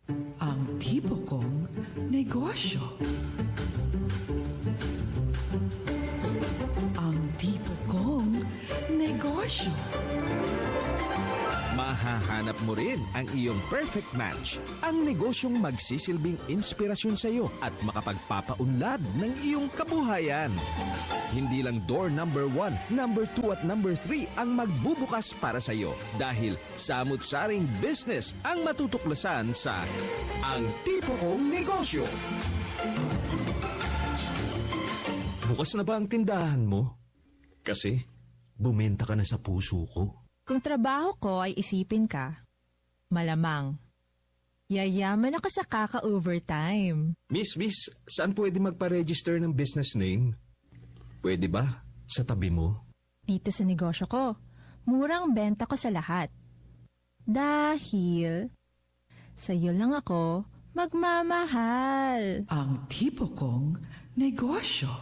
Ang tipo kong negosyo. Ang tipo kong negosyo. Mahahanap mo rin ang iyong perfect match, ang negosyong magsisilbing inspirasyon sa iyo at makapagpapaunlad ng iyong kabuhayan. Hindi lang door number 1, number 2 at number 3 ang magbubukas para sa iyo dahil samut-saring business ang matutuklasan sa Ang Tipo Kong Negosyo. Bukas na ba ang tindahan mo? Kasi bumenta ka na sa puso ko. Kung trabaho ko ay isipin ka, malamang, yayaman ako sa kaka-overtime. Miss, saan pwede magpa-register ng business name? Pwede ba? Sa tabi mo? Dito sa negosyo ko, murang benta ko sa lahat. Dahil, sa'yo lang ako magmamahal. Ang tipo kong negosyo.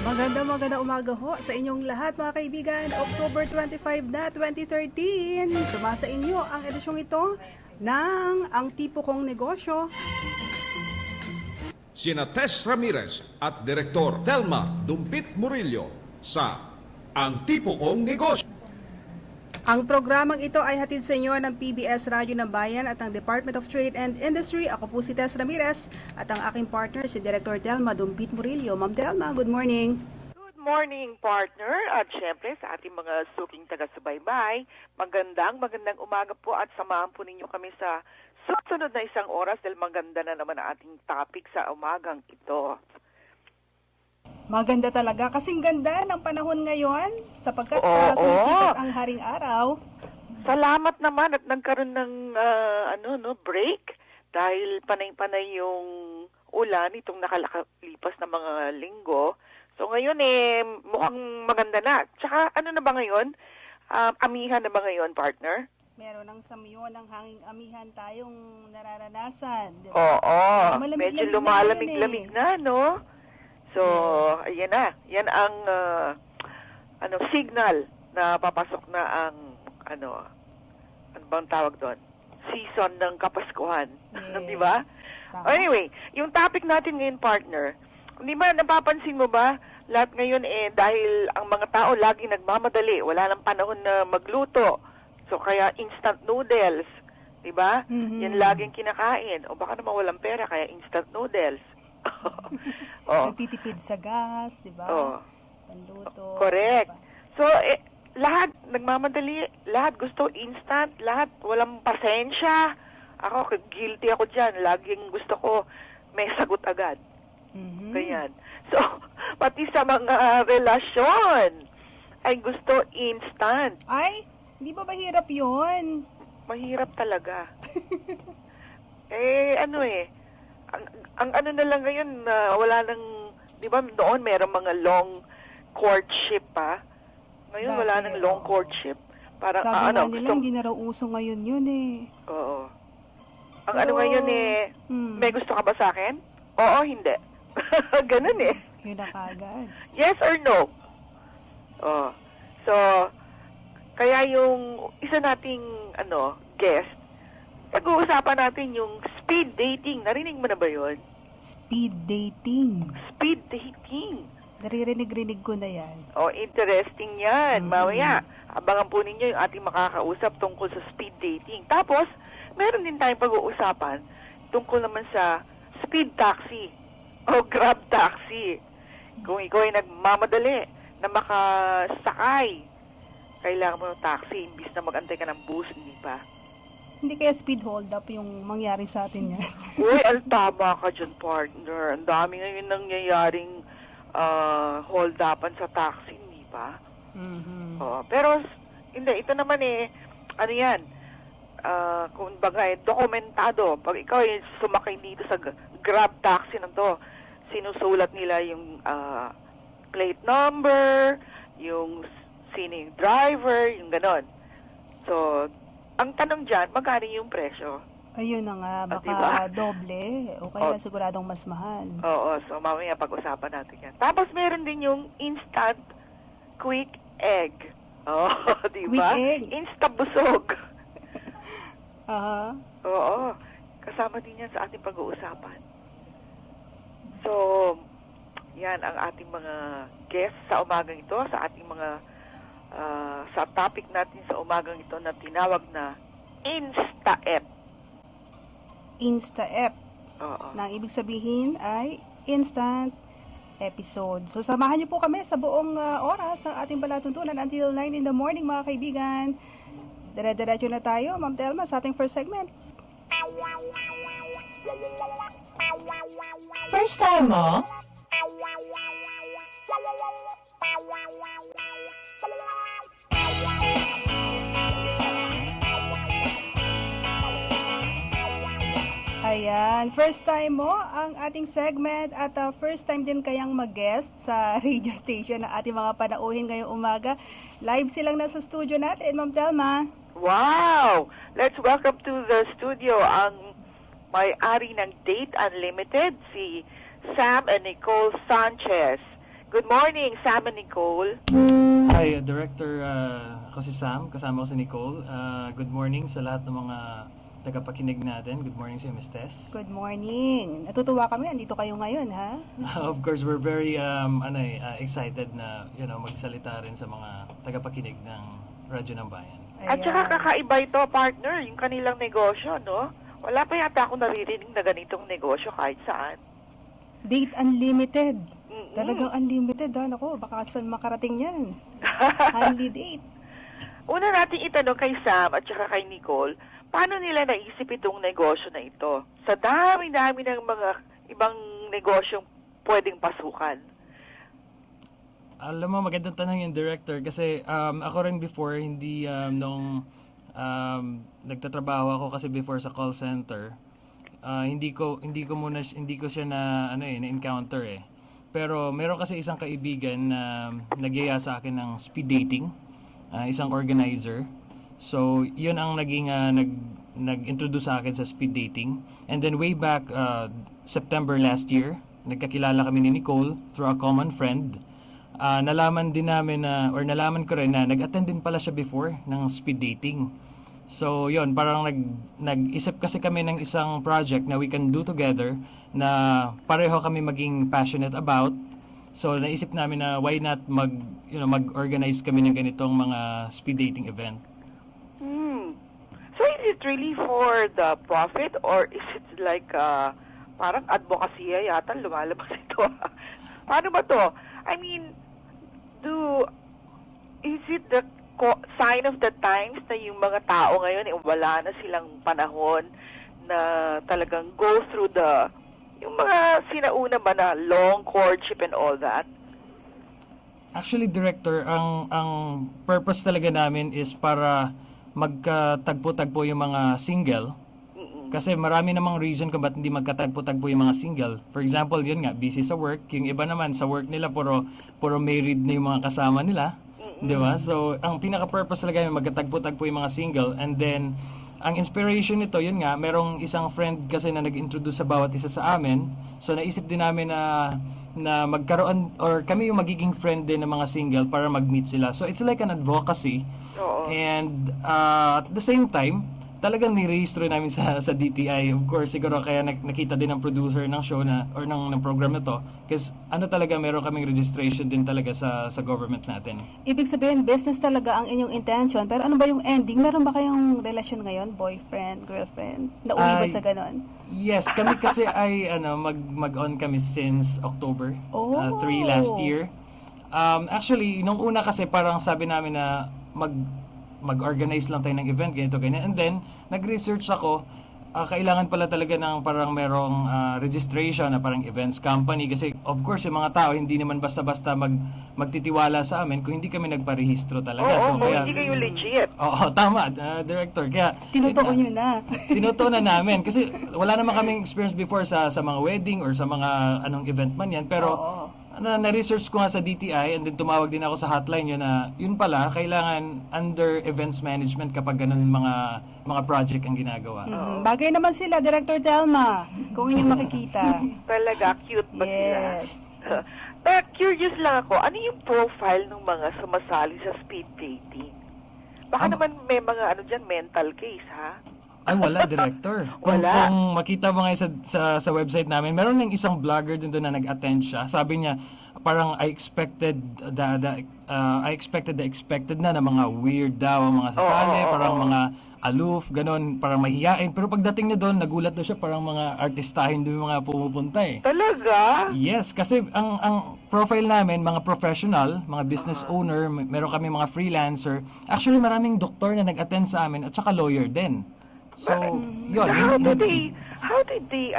Magandang umaga ho sa inyong lahat mga kaibigan. October 25 na 2013. Sumasa inyo ang edisyong ito ng Ang Tipo Kong Negosyo. Sina Tess Ramirez at Direktor Telma Dumpit Murillo sa Ang Tipo Kong Negosyo. Ang programang ito ay hatid sa inyo ng PBS Radyo ng Bayan at ng Department of Trade and Industry. Ako po si Tess Ramirez at ang aking partner si Director Telma Dumpit Murillo. Ma'am Telma, good morning. Good morning, partner. At syempre sa ating mga suking taga-subaybay, magandang umaga po at samahan po ninyo kami sa susunod na isang oras dahil maganda na naman ang ating topic sa umagang ito. Maganda talaga. Kasing ganda ng panahon ngayon sapagkat Oo. sumisikat ang haring araw. Salamat naman at nagkaroon ng break dahil panay-panay yung ulan itong nakalipas na mga linggo. So ngayon mukhang maganda na. Tsaka ano na ba ngayon? Amihan na ba ngayon, partner? Meron ng samyo ng hanging amihan tayong nararanasan. Di ba? Oo. Malamig-lamig Medyo na lumalamig-lamig na, no? So, ayan na. Yan ang signal na papasok na ang ano bang tawag doon? Season ng Kapaskuhan. Yes. Di ba? Tama. Anyway, yung topic natin ngayon, partner, di ba, napapansin mo ba, lahat ngayon dahil ang mga tao lagi nagmamadali, wala nang panahon na magluto. So, kaya instant noodles, di ba? Mhm. Yan laging kinakain. O baka naman walang pera, kaya instant noodles. Oh. Nagtitipid sa gas, di ba? Oh. Panluto. Correct. di ba? So, lahat nagmamadali, lahat gusto instant, lahat walang pasensya. Ako, guilty ako dyan. Laging gusto ko may sagot agad. Mhm. Ganyan. So, pati sa mga relasyon ay gusto instant. Ay, di ba mahirap yun? Mahirap talaga. Ang ano na lang ngayon, wala nang, di ba noon merong mga long courtship pa. Ngayon Dati, wala nang long oo. courtship. Parang, Sabi nga nila, gusto, hindi na raw uso ngayon yun eh. oo. Ang Pero, ano ngayon may gusto ka ba sa akin? Oo, hindi. Ganun eh. Yun na kagad. Yes or no? Oh. So, kaya yung isa nating guest, pag-uusapan natin yung speed dating. Narinig mo na ba yun? Speed dating. Speed dating. Naririnig-rinig ko na yan. Oh, interesting yan. Mamaya, abangan po ninyo yung ating makakausap tungkol sa speed dating. Tapos, meron din tayong pag-uusapan tungkol naman sa speed taxi o grab taxi. Kung ikaw ay nagmamadali na makasakay, kailangan mo ng taxi imbis na mag-antay ka ng bus, hindi pa. Hindi kaya speed hold up yung mangyari sa atin yan. Uy, tama ka dyan, partner. Ang dami ngayon nangyayaring hold-upan sa taxi, hindi ba? Mhm. Oo, pero hindi, ito naman ano yan, kung bagay, dokumentado. Pag ikaw ay sumakay dito sa grab taxi na to, sinusulat nila yung plate number, yung sino yung driver, yung ganon. So, ang tanong dyan, magkano yung presyo? Ayun na nga, baka diba? doble o kaya siguradong mas mahal. Oo, so mamaya pag-usapan natin yan. Tapos meron din yung instant quick egg. Oh, di ba? Quick egg? Insta-busog. Aha. Oo, kasama din yan sa ating pag-uusapan. So, yan ang ating mga guests sa umagang ito, sa ating mga, sa topic natin sa umagang ito na tinawag na Insta-App. Insta-app. Oo. Na ang ibig sabihin ay instant episode. So, samahan niyo po kami sa buong oras ng ating palatuntunan until 9 in the morning, mga kaibigan. Dire-diretso na tayo, Ma'am Telma, sa ating first segment. First time mo? Ayan, first time mo ang ating segment at first time din kayang mag-guest sa radio station ng ating mga panauhin ngayong umaga. Live silang nasa studio natin, Ma'am Telma. Wow! Let's welcome to the studio ang may-ari ng Date Unlimited, si Sam and Nicole Sanchez. Good morning, Sam and Nicole. Hi, Director. Ako si Sam, kasama ko si Nicole. Good morning sa lahat ng mga tagapakinig natin. Good morning sa Miss Tess. Good morning. Natutuwa kami, andito kayo ngayon, ha? Of course, we're very excited na magsalita rin sa mga tagapakinig ng Radyo ng Bayan. At saka kakaiba ito, partner, yung kanilang negosyo, no? Wala pa yata ako naririnig na ganitong negosyo kahit saan. Date Unlimited. Mm-mm. Talagang unlimited, ha? Naku, baka saan makarating yan. Only date. Una natin itanong kay Sam at saka kay Nicole, paano nila naisip itong negosyo na ito? Sa dami-dami ng mga ibang negosyong pwedeng pasukan. Alam mo, magandang tanong yung Director kasi ako rin before, hindi nung nagtatrabaho ako kasi before sa call center, hindi ko siya na-encounter eh. Pero meron kasi isang kaibigan na nagyaya sa akin ng speed dating, isang organizer. So, yun ang naging nag-introduce sa akin sa speed dating. And then way back September last year, nagkakilala kami ni Nicole through a common friend. Nalaman ko rin na nag-attend din pala siya before ng speed dating. So, yun, parang nag-isip kasi kami ng isang project na we can do together na pareho kami maging passionate about. So, naisip namin na why not mag-organize kami ng ganitong mga speed dating event. So is it really for the profit or is it like parang advocacy yata lumalabas ito? Paano ba to? I mean, is it the sign of the times na yung mga tao ngayon wala na silang panahon na talagang go through yung mga sinauna ba na long courtship and all that? Actually, Director, ang purpose talaga namin is para magkatagpo-tagpo yung mga single. Kasi marami namang reason kung ba't hindi magkatagpo-tagpo yung mga single. For example, yun nga, busy sa work. Yung iba naman, sa work nila, puro married na yung mga kasama nila. Di ba? So, ang pinaka-purpose talaga yung magkatagpo-tagpo yung mga single. And then, ang inspiration nito, yun nga, merong isang friend kasi na nag-introduce sa bawat isa sa amin. So, naisip din namin na magkaroon, or kami yung magiging friend din ng mga single para mag-meet sila. So, it's like an advocacy. Oo. And at the same time, talagang nirehistro namin sa DTI. Of course, siguro kaya nakita din ng producer ng show or ng program na to. Kasi talaga, meron kaming registration din talaga sa government natin. Ibig sabihin, business talaga ang inyong intention. Pero ano ba yung ending? Meron ba kayong relasyon ngayon? Boyfriend, girlfriend? Nauwi ba sa ganon? Yes, kami kasi ay mag-on kami since October 3 last year. Actually, nung una kasi parang sabi namin na mag-organize lang tayo ng event, ganito, ganyan. And then, nag-research ako, kailangan pala talaga ng parang merong registration na parang events company. Kasi, of course, yung mga tao, hindi naman basta-basta magtitiwala sa amin kung hindi kami nagparehistro talaga. Oo, kaya, hindi kayo legit. Oo, tama, Director. Kaya, Tinutuon nyo na. tinutuon na namin. Kasi wala naman kaming experience before sa mga wedding or sa mga anong event man yan. Pero, na-research ko nga sa DTI and then tumawag din ako sa hotline yun na yun pala, kailangan under events management kapag ganun mga project ang ginagawa. Bagay naman sila, Director Telma, kung inyong makikita. Talaga, cute ba Yes. sila? Pero curious lang ako, ano yung profile ng mga sumasali sa speed dating? Baka naman may mga mental case, ha? Ay, wala, Director. Wala. Kung makita mo ngayon sa website namin, meron lang isang vlogger din doon na nag-attend siya. Sabi niya, parang I expected the expected na mga weird daw ang mga sasali, parang mga aloof, ganon, parang mahihain. Pero pagdating niya doon, nagulat daw siya, parang mga artistahin doon yung mga pumupunta eh. Talaga? Yes, kasi ang profile namin, mga professional, mga business owner, meron kami mga freelancer. Actually, maraming doktor na nag-attend sa amin at saka lawyer din. So, yun. How did they,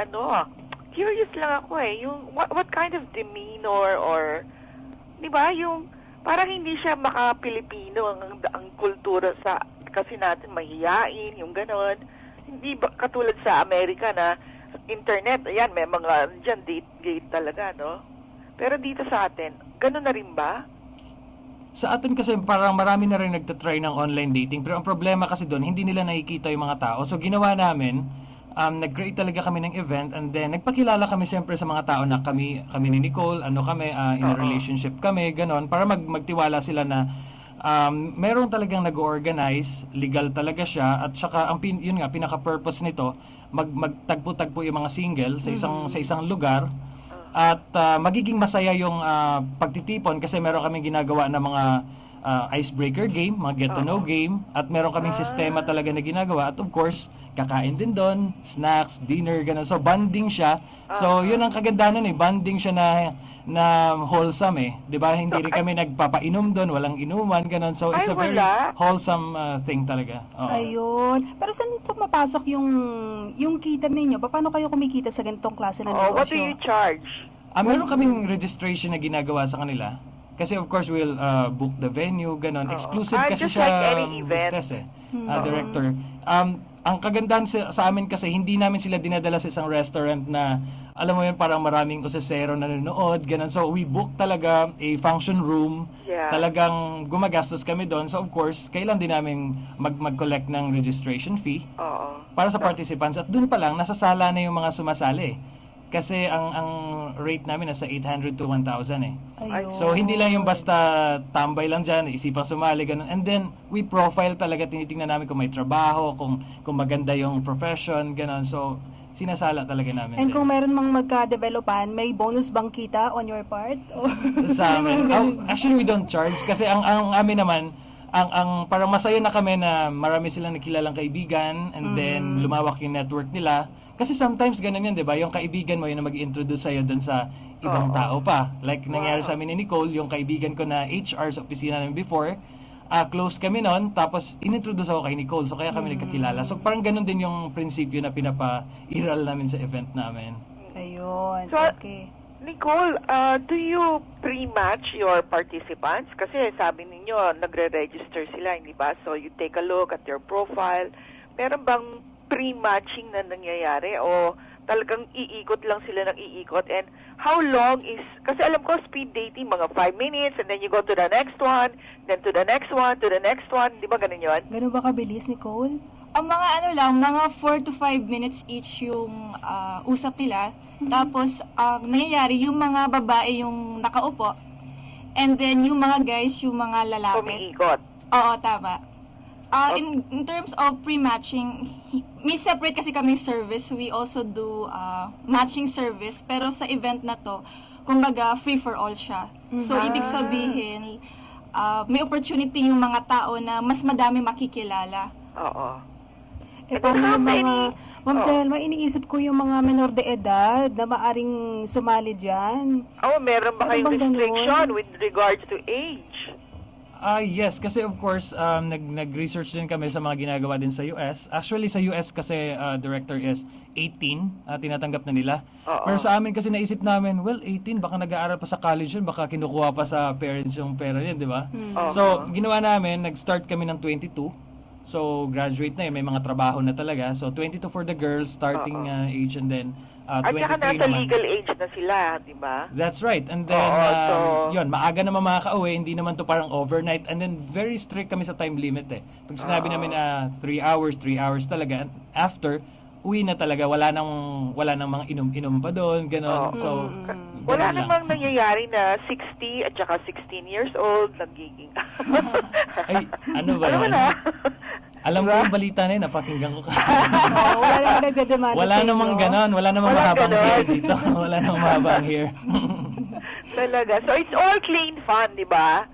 curious lang ako yung, what kind of demeanor or, di ba, yung, parang hindi siya maka-Pilipino ang kultura kasi natin mahiyain, yung ganon. Hindi ba, katulad sa Amerika na, internet, ayan, may mga, dyan, date talaga, no? Pero dito sa atin, ganon na rin ba? Sa atin kasi parang marami na rin nagtatry ng online dating. Pero ang problema kasi doon, hindi nila nakikita yung mga tao. So ginawa namin, nag-create talaga kami ng event and then nagpakilala kami siyempre sa mga tao na kami ni Nicole, in a relationship kami, ganon. Para magtiwala sila na meron talagang nag-organize, legal talaga siya. At saka, yun nga, pinaka-purpose nito, magtagpo-tagpo yung mga single sa isang lugar. At magiging masaya yung pagtitipon kasi meron kaming ginagawa na mga icebreaker game, mga get-to-know game. At meron kaming sistema talaga na ginagawa. At of course, kakain din doon, snacks, dinner, gano'n. So, bonding siya. So, yun ang kagandahan bonding siya na wholesome eh. 'Di ba? Hindi rin kami nagpapainom doon, walang inuman, gano'n. So, it's a very wholesome thing talaga. Oo. Ayun. Pero saan pumapasok yung kita ninyo? Paano kayo kumikita sa ganitong klase ng negosyo? What do you charge? Meron kaming registration na ginagawa sa kanila. Kasi of course, we'll book the venue, ganon. Exclusive kasi just siya like any event. business director. Ang kagandahan sa amin kasi, hindi namin sila dinadala sa isang restaurant na, alam mo yun, parang maraming usesero na nanonood, ganon. So, we book talaga a function room. Yeah. Talagang gumagastos kami doon. So, of course, kailan din namin mag-collect ng registration fee para sa participants. At doon pa lang, nasasala na yung mga sumasali. Kasi ang rate namin nasa 800 to 1,000 eh. Ayun. So, hindi lang yung basta tambay lang dyan, isipang sumali, ganun. And then, we profile talaga, tinitingnan namin kung may trabaho, kung maganda yung profession, ganun. So, sinasala talaga namin. And kung meron mang magka-developan, may bonus bang kita on your part? Sa amin. Actually, we don't charge. Kasi ang amin naman, ang parang masaya na kami na marami silang nakilalang kaibigan and then lumawak yung network nila. Kasi sometimes ganun yan, di ba? Yung kaibigan mo yun na mag-introduce sa'yo dun sa ibang tao pa. Like nangyari sa amin ni Nicole, yung kaibigan ko na HR sa opisina namin before, close kami nun, tapos inintroduce ako kay Nicole. So kaya kami nagkakilala. So parang ganun din yung prinsipyo na pinapa-iral namin sa event namin. Ayun, So, okay. Nicole, do you pre-match your participants? Kasi sabi ninyo, nagre-register sila, hindi ba? So you take a look at your profile. Meron bang pre-matching na nangyayari o talagang iikot lang sila ng iikot? And how long is, kasi alam ko speed dating, mga 5 minutes and then you go to the next one, then to the next one, to the next one. Di ba ganun yun? Ganun ba kabilis, Nicole? Ang mga mga 4 to 5 minutes each yung usap nila. Tapos, nangyayari, yung mga babae yung nakaupo. And then, yung mga guys, yung mga lalapit. Umiikot. Oo, tama. In terms of pre-matching, may separate kasi kaming service. We also do matching service. Pero sa event na to, kumbaga, free for all siya. So, ibig sabihin, may opportunity yung mga tao na mas madami makikilala. Oo. Paano yung mga, Ma'am Telma, iniisip ko yung mga menor de edad na maaring sumali dyan. Meron ba Meron kayong bang ganun? restriction with regards to age? Yes, kasi of course, nag-research din kami sa mga ginagawa din sa US. Actually, sa US kasi director is 18, tinatanggap na nila. Pero sa amin kasi naisip namin, well, 18, baka nag-aaral pa sa college yun, baka kinukuha pa sa parents yung pera yun, di ba? So, ginawa namin, nag-start kami ng 22. So, graduate na yun, may mga trabaho na talaga. So, 22 for the girls, starting age, and then At saka 23 nasa naman. legal age na sila, di ba? That's right. And then, yun, maaga naman makaka-uwi, hindi naman to parang overnight. And then, very strict kami sa time limit eh. Pag sinabi namin na 3 hours talaga. And after, uwi na talaga. Wala nang mga inom-inom pa doon, gano'n. So, Wala ganun lang. namang nangyayari na 60 at saka 16 years old, nagiging... Ay, ano ba Ano yan? na? Alam ko Diba? yung balita na yun, napakinggan ko ka. Oo, wala naman nagdedemanda Wala sa inyo. namang ganon, wala namang Walang mahabang ganon. hair dito. Wala namang mahabang hair. Talaga. So, it's all clean fun, di ba?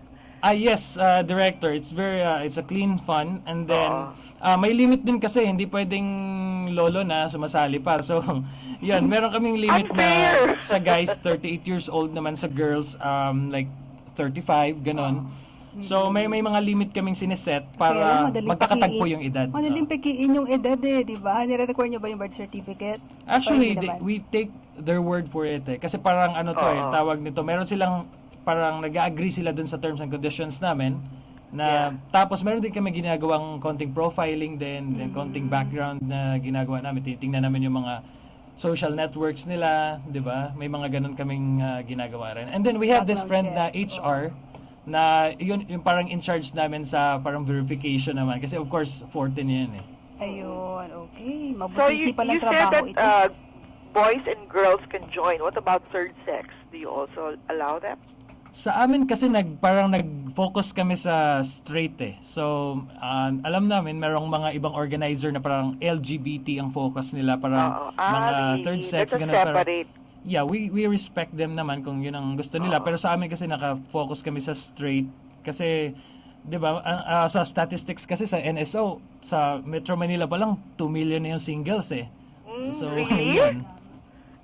Yes, director. It's it's a clean fun. And then, may limit din kasi, hindi pwedeng lolo na sumasali pa. So, yun, meron kaming limit na Unfair! sa guys, 38 years old naman, sa girls, like 35, ganon. So, may mga limit kaming sineset para Kaya madaling magkakatagpo pakiin. yung edad. Madaling pakiin yung edad eh, di ba? Nire-require nyo ba yung birth certificate? Actually, O hindi naman? we take their word for it eh. Kasi parang ano to tawag nito. Meron silang, parang nag-agree sila dun sa terms and conditions namin. Na, tapos meron din kami ginagawang konting profiling din, then konting background na ginagawa namin. Titingnan namin yung mga social networks nila, di ba? May mga ganun kaming ginagawa rin. And then we have this friend Background na HR, na yun yung parang in charge namin sa parang verification naman. Kasi of course, 14 yan eh. Ayun, okay. So, Mabusisi you palang said trabaho that ito. boys and girls can join. What about third sex? Do you also allow them? Sa amin kasi parang nag-focus kami sa straight eh. So, alam namin merong mga ibang organizer na parang LGBT ang focus nila, parang mga really? third sex. That's a Ganun, parang- separate. yeah, we respect them naman kung yun ang gusto nila. Pero sa amin kasi naka-focus kami sa straight. Kasi, di ba, sa statistics kasi sa NSO, sa Metro Manila pa lang, 2 million na yung singles eh. So, really? yun.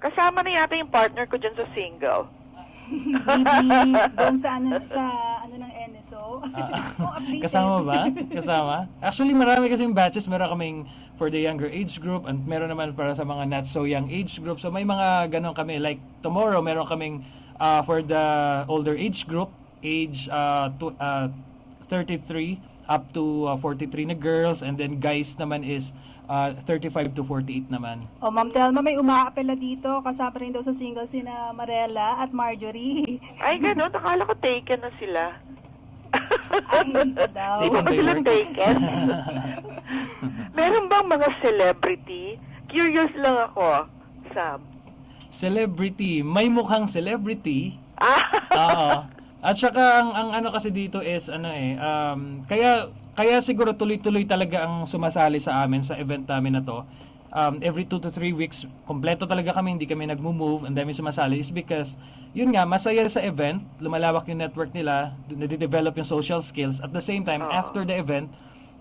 Kasama na yata yung partner ko dyan sa single. Maybe doon sa ano ng NSO. Kung updated. Kasama ba? Kasama? Actually, marami kasing batches. Meron kaming for the younger age group and meron naman para sa mga not so young age group. So may mga ganon kami. Like tomorrow, meron kaming for the older age group, age 33 up to 43 na girls. And then guys naman is 35 to 48 naman. O, Ma'am Telma, may umaapela dito. Kasama rin daw sa single sina Marella at Marjorie. Ay, ganun. Akala ko taken na sila. Ay, hindi daw. Taken by Sila work. taken. Meron bang mga celebrity? Curious lang ako, Sam. Celebrity. May mukhang celebrity. Oo. At saka ang ano kasi dito is kaya siguro tuloy-tuloy talaga ang sumasali sa amin sa event namin na to. Every 2 to 3 weeks, kompleto talaga kami, hindi kami nagmo-move, and dami sumasali is because yun nga, masaya sa event, lumalawak yung network nila, nade-develop yung social skills. At the same time, after the event,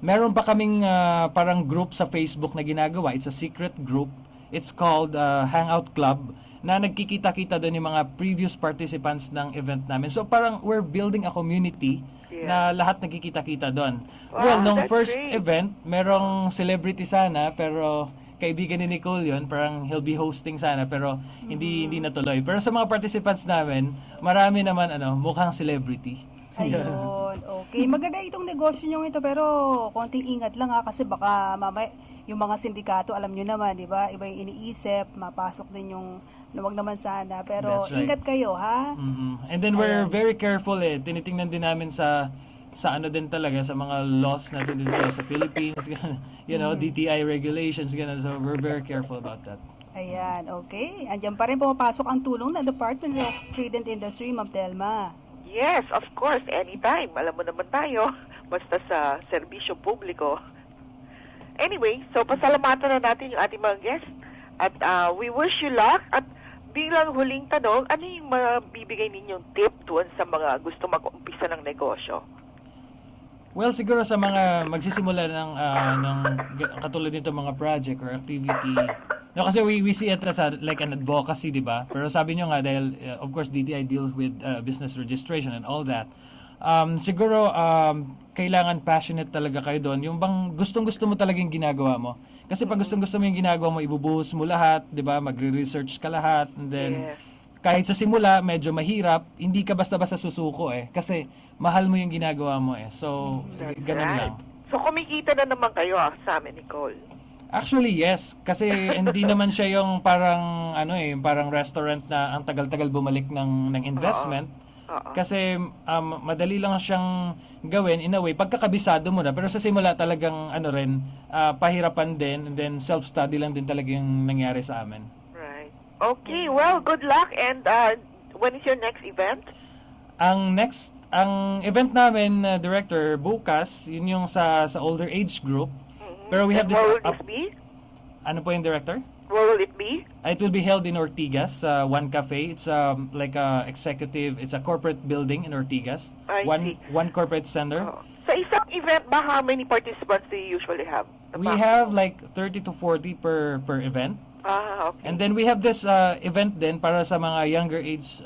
meron pa kaming parang group sa Facebook na ginagawa. It's a secret group. It's called Hangout Club, na nagkikita-kita doon yung mga previous participants ng event namin. So parang we're building a community na lahat nagkikita-kita doon. Wow, Well, nung that's first great. event, merong celebrity sana, pero kaibigan ni Nicole yun, parang he'll be hosting sana, pero hindi natuloy. Pero sa mga participants namin, marami naman mukhang celebrity. Ayun, okay. Maganda itong negosyo nyo ito, pero konting ingat lang kasi baka mamaya yung mga sindikato, alam nyo naman, di ba? Iba yung iniisip, mapasok din yung wag naman sana. Pero That's right. ingat kayo, ha? And then we're very careful eh. Tinitingnan din namin sa ano din talaga, sa mga laws natin dito sa Philippines, DTI regulations, ganun. So we're very careful about that. Ayan, okay. Andiyan pa rin pumapasok ang tulong ng Department of Trade and Industry, Ma'am Telma. Yes, of course, anytime. Alam mo naman tayo, basta sa serbisyo publiko. Anyway, so pasalamatan na natin yung ating mga guests. At we wish you luck. At bilang huling tanong, ano yung mabibigay ninyong tip doon sa mga gusto mag-umpisa ng negosyo? Well, siguro sa mga magsisimula ng katulad nito mga project or activity. No, kasi we see it as like an advocacy, di ba? Pero sabi nyo nga, dahil of course DTI deals with business registration and all that. Siguro kailangan passionate talaga kayo doon. Yung bang gustong-gusto mo talagang ginagawa mo. Kasi pag gustong-gusto mo yung ginagawa mo, ibubuhos mo lahat, 'di ba? Magre-research ka lahat, and then kahit sa simula medyo mahirap, hindi ka basta-basta susuko eh kasi mahal mo yung ginagawa mo eh. So ganun lang. So kumikita na naman kayo, Sam and Nicole. Actually, yes. Kasi hindi naman siya yung parang parang restaurant na ang tagal-tagal bumalik ng investment. Kasi madali lang siyang gawin in a way pagkakabisado mo na, pero sa simula talagang pahirapan din, and then self-study lang din talaga yung nangyari sa amin. Right. Okay, well, good luck. And when is your next event? Ang event namin, Director, bukas, yun yung sa older age group. Pero we have this... Where will this be? Ano po yung, Director? Where will it be? It will be held in Ortigas, One Cafe. It's like a executive, it's a corporate building in Ortigas. I see. One corporate center. Sa isang event ba, how many participants do you usually have? We have like 30 to 40 per event. Okay. And then we have this event din para sa mga younger age,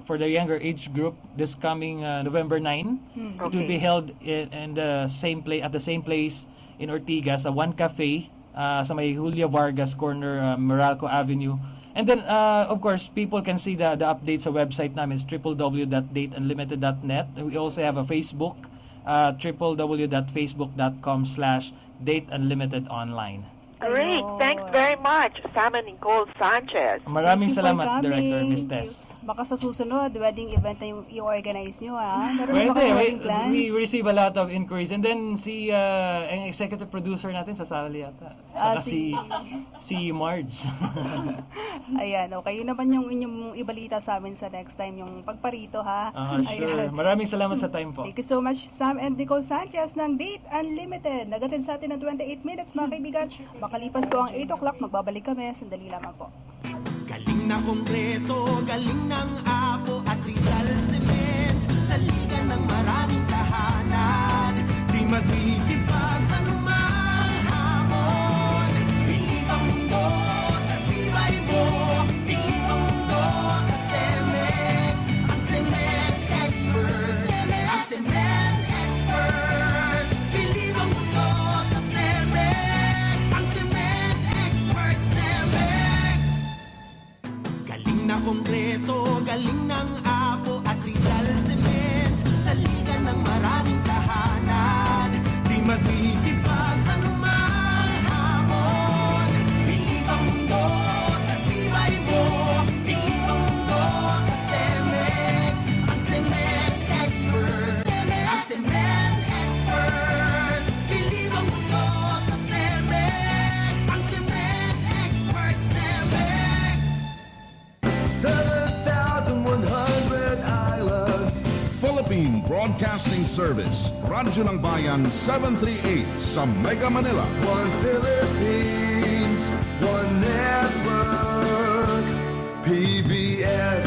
for the younger age group, this coming November 9. It will be held in the same place, at the same place in Ortigas, sa One Cafe, sa may Julia Vargas corner, Meralco Avenue. And then, of course, people can see the updates sa website namin. It's www.dateunlimited.net. We also have a Facebook, www.facebook.com/dateunlimitedonline. Great. Thanks very much, Sam and Nicole Sanchez. Maraming Thank you for salamat, coming. Director Miss Tess. Baka sa susunod, wedding event na yung i-organize nyo, ha? Meron ba Pwede, kayong wedding plans? we receive a lot of inquiries. And then ang executive producer natin sasali yata. Saka si Marge. Ayan, okay. Yun naman yung inyong ibalita sa amin sa next time, yung pagparito, ha? Sure. Maraming salamat sa time po. Thank you so much, Sam and Nicole Sanchez ng Date Unlimited. Nagatid sa atin ng 28 minutes, mga kaibigan. Makalipas po ang 8 o'clock, magbabalik kami. Sandali lamang po. Galing na konkreto, galing ng Apo at Rizal Cement. Sa liga ng maraming tahanan, di magtitipag anumang hamon. Pilit ang mundo sa tibay mo, pilit ang mundo sa Cemex. Ang Cement Expert, ang Cement Expert. Pilit ang mundo sa Cemex, ang Cement Expert, Cemex. Galing na konkreto, galing ng Apo at Rizal Cement. Sa liga ng maraming tahanan, di magtitipag anumang hamon. Pilit ang mundo sa tibay mo, pilit ang mundo sa Cemex. Ang Cement Expert, ang Cement Expert. Pilit ang mundo sa Cemex, ang Cement Expert, Cemex. 7,100 islands. Philippine Broadcasting Service, Radyo ng Bayan 738 sa Mega Manila. One Philippines, one network. PBS.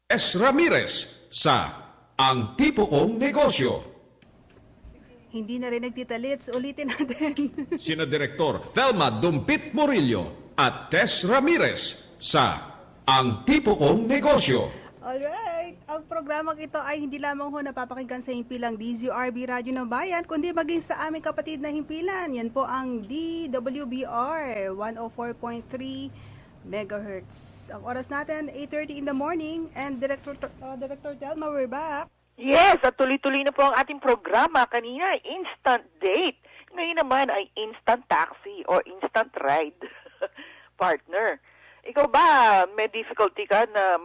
S. Ramirez sa Ang Tipo Kong Negosyo. Hindi na rin nagtitalits. Ulitin natin. Sina Direktor Thelma Dumpit Murillo at Tess Ramirez sa Ang Tipo Kong Negosyo. Alright. Ang programang ito ay hindi lamang ho napapakinggan sa himpilang DZRB Radyo ng Bayan, kundi maging sa aming kapatid na himpilan. Yan po ang DWBR 104.3 megahertz. Ang oras natin, 8:30 in the morning. And Director Thelma, we're back. Yes, at tuloy-tuloy na po ang ating programa. Kanina, instant date. Ngayon naman ay instant taxi or instant ride. Partner, ikaw ba may difficulty ka na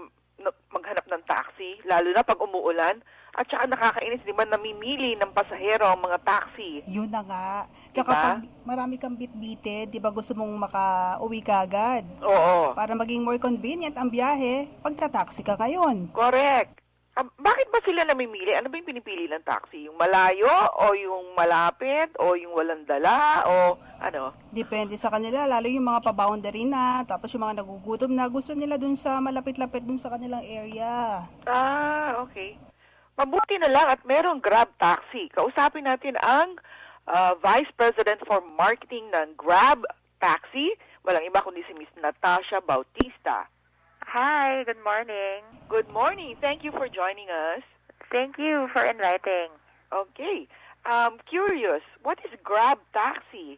maghanap ng taxi, lalo na pag umuulan? At saka nakakainis, di ba, namimili ng pasahero ang mga taxi? Yun na nga. Tsaka Diba? pag marami kang bitbitin, di ba gusto mong makauwi ka agad? Oo, Para maging more convenient ang biyahe, pagta-taxi ka ngayon. correct. Bakit ba sila namimili? Ano ba yung pinipili ng taxi? Yung malayo o yung malapit o yung walang dala o ano? Depende sa kanila, lalo yung mga pa-boundary na, tapos yung mga nagugutom na, gusto nila dun sa malapit-lapit dun sa kanilang area. Okay. Mabuti na lang at merong Grab Taxi. Kausapin natin ang Vice President for Marketing ng Grab Taxi. Walang iba kundi si Miss Natasha Bautista. Hi, good morning. Good morning. Thank you for joining us. Thank you for inviting. Okay. Curious, what is Grab Taxi?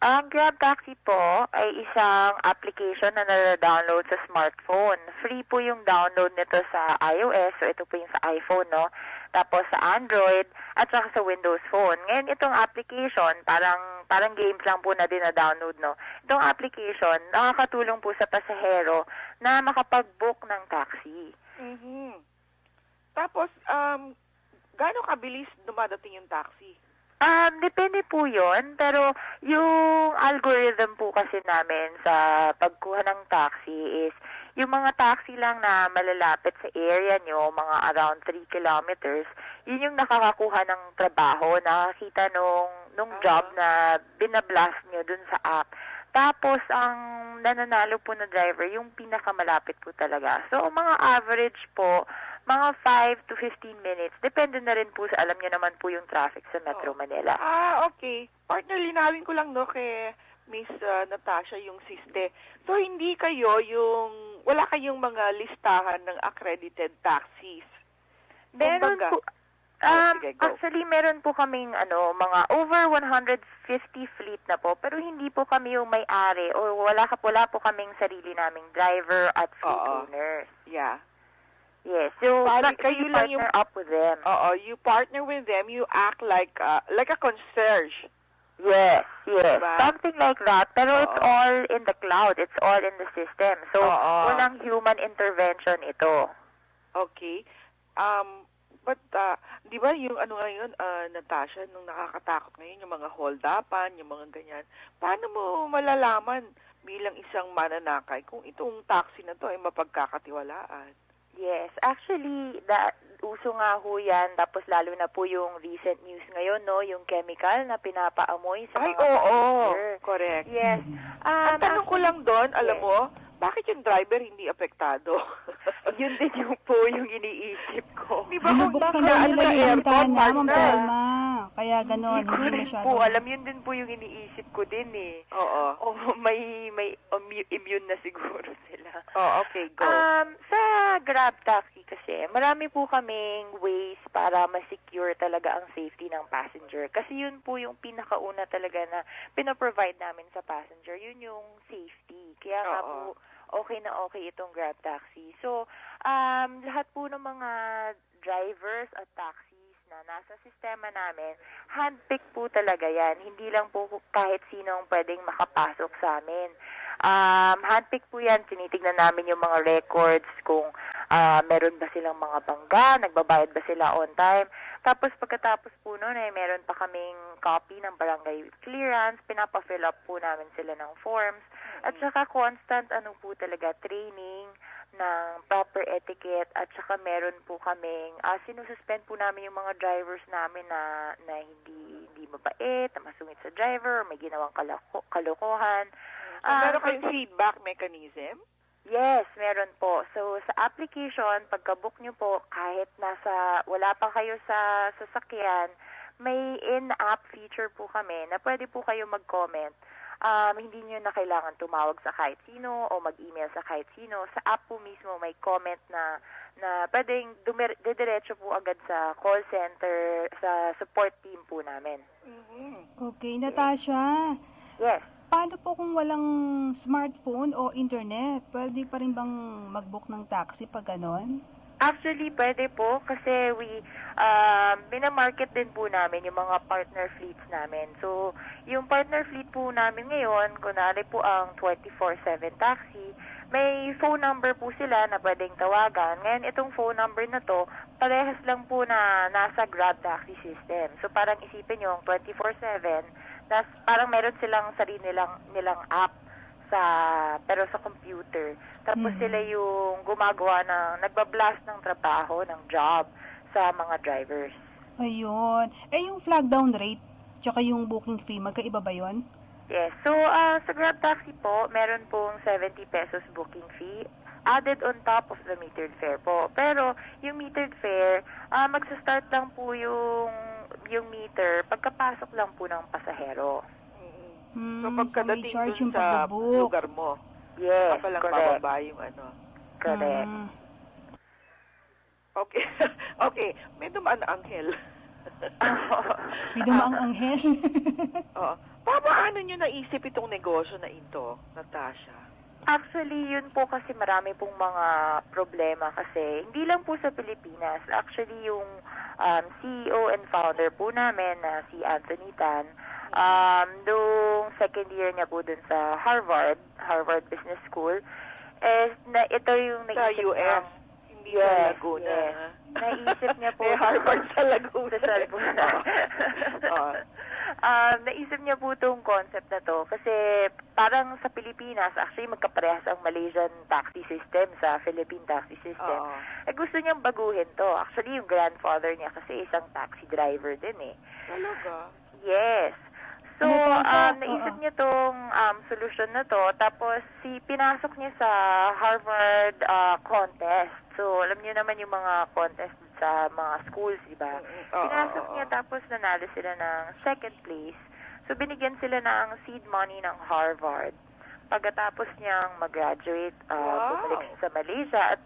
Ang Grab Taxi po ay isang application na nare-download sa smartphone. Free po yung download nito sa iOS, so ito po yung sa iPhone, no? Tapos sa Android at saka sa Windows Phone. Ngayon itong application, parang games lang po na din-download, no? Itong application, nakakatulong po sa pasahero na makapag-book ng taxi. Mhm. Tapos, gaano kabilis dumadating yung taxi? Depende po yun, pero yung algorithm po kasi namin sa pagkuha ng taxi is yung mga taxi lang na malalapit sa area nyo, mga around 3 kilometers, yun yung nakakakuha ng trabaho, nakakita nung job na binablast nyo dun sa app. Tapos, ang nananalo po na driver, yung pinakamalapit po talaga. So, mga average po, mga 5 to 15 minutes. Depende na rin po sa, alam niyo naman po yung traffic sa Metro Manila. Okay. Partner, linawin ko lang, no, kay Miss Natasha, yung siste. So, hindi kayo wala kayong mga listahan ng accredited taxis? Meron Kumbaga, po, sige, go. actually, meron po kaming, mga over 150 fleet na po, pero hindi po kami yung may-ari o wala po kaming sarili naming driver at fleet owners. Yeah. Yes, so kayo lang partner up with them. You partner with them, you act like a concierge. Yes. Diba? Something like that. Pero it's all in the cloud. It's all in the system. So, walang human intervention ito. Okay. But, di ba yung ngayon, Natasha, nung nakakatakot ngayon, yung mga hold-upan, yung mga ganyan, paano mo malalaman bilang isang mananakay kung itong taxi na to ay mapagkakatiwalaan? Yes, actually, uso nga ho yan, tapos lalo na po yung recent news ngayon, no, yung chemical na pinapaamoy sa mga passenger. Correct. Yes. Ang tanong ko lang doon, alam mo, bakit yung driver hindi apektado? Yun din yung iniisip ko. Di ba kung Binubuksan nasa daw nila yung airport, bintana, Ma'am partner? Telma. Kaya ganon, Hindi ko hindi rin masyado. po alam, yun din po yung iniisip ko din eh. Oo. May immune na siguro sila. Okay, go. Sa Grab Taxi kasi, marami po kaming ways para ma-secure talaga ang safety ng passenger. Kasi yun po yung pinakauna talaga na pinaprovide namin sa passenger. Yun yung safety. Kaya nga po, okay na okay itong Grab Taxi. So, lahat po ng mga drivers at taxis na nasa sistema namin, handpick po talaga yan. Hindi lang po kahit sino ang pwedeng makapasok sa amin. Handpick po yan, tinitignan namin yung mga records kung meron ba silang mga bangga, nagbabayad ba sila on time. Tapos pagkatapos po noon ay meron pa kaming copy ng barangay clearance, pinapa-fill up po namin sila ng forms. At saka constant po talaga training ng proper etiquette at saka meron po kaming sinususpend po namin yung mga drivers namin na hindi mabait, na masungit sa driver, may ginawang kalokohan. Meron kayong feedback mechanism? Yes, meron po. So, sa application, pagka-book nyo po, kahit wala pa kayo sa sasakyan, may in-app feature po kami na pwede po kayo mag-comment. Hindi nyo na kailangan tumawag sa kahit sino o mag-email sa kahit sino. Sa app po mismo may comment na pwedeng didiretso po agad sa call center, sa support team po namin. Okay, Natasha. Yes. Paano po kung walang smartphone o internet? Pwede pa rin bang mag-book ng taxi pag ganon? Actually, pwede po kasi minamarket din po namin yung mga partner fleets namin. So, yung partner fleet po namin ngayon, kunwari po ang 24/7 taxi, may phone number po sila na pwedeng tawagan. Ngayon, itong phone number na to, parehas lang po na nasa Grab Taxi system. So, parang isipin nyo, 24/7, parang meron silang sarili nilang app pero sa computer. Tapos sila yung gumagawa nagbablast ng trabaho, ng job sa mga drivers. Ayun. Yung flag down rate, tsaka yung booking fee, magkaiba ba yun? Yes. So, sa Grab Taxi po, meron pong 70 pesos booking fee added on top of the metered fare po. Pero, yung metered fare, magsa-start lang po yung meter pagkapasok lang po ng pasahero. So, pagkadating may charge dun yung sa pagbabook. lugar mo, Yes, palang correct. bababa yung Correct. Okay. Okay. May dumaan na anghel. May dumaang anghel. Oo. Paano nyo naisip itong negosyo na ito, Natasha? Actually, yun po kasi marami pong mga problema kasi hindi lang po sa Pilipinas. Actually, yung CEO and founder po namin na si Anthony Tan, noong second year niya po dun sa Harvard Business School, ito yung Sa naisip US, niya. hindi sa Laguna. Yes. Naisip niya po. Harvard sa Laguna. Sa Laguna. Oo. Naisip niya po itong concept na to kasi parang sa Pilipinas, actually magkaparehas ang Malaysian taxi system sa Philippine taxi system. Oo. Gusto niyang baguhin to. Actually, yung grandfather niya kasi isang taxi driver din eh. Talaga? Yes. So, Natasha, naisip niya tong solusyon na to. Tapos, pinasok niya sa Harvard contest. So, alam niyo naman yung mga contest sa mga schools, di ba? Pinasok niya tapos nanalo sila ng second place. So, binigyan sila ng seed money ng Harvard. Pagkatapos niyang mag-graduate, bumalik sa Malaysia at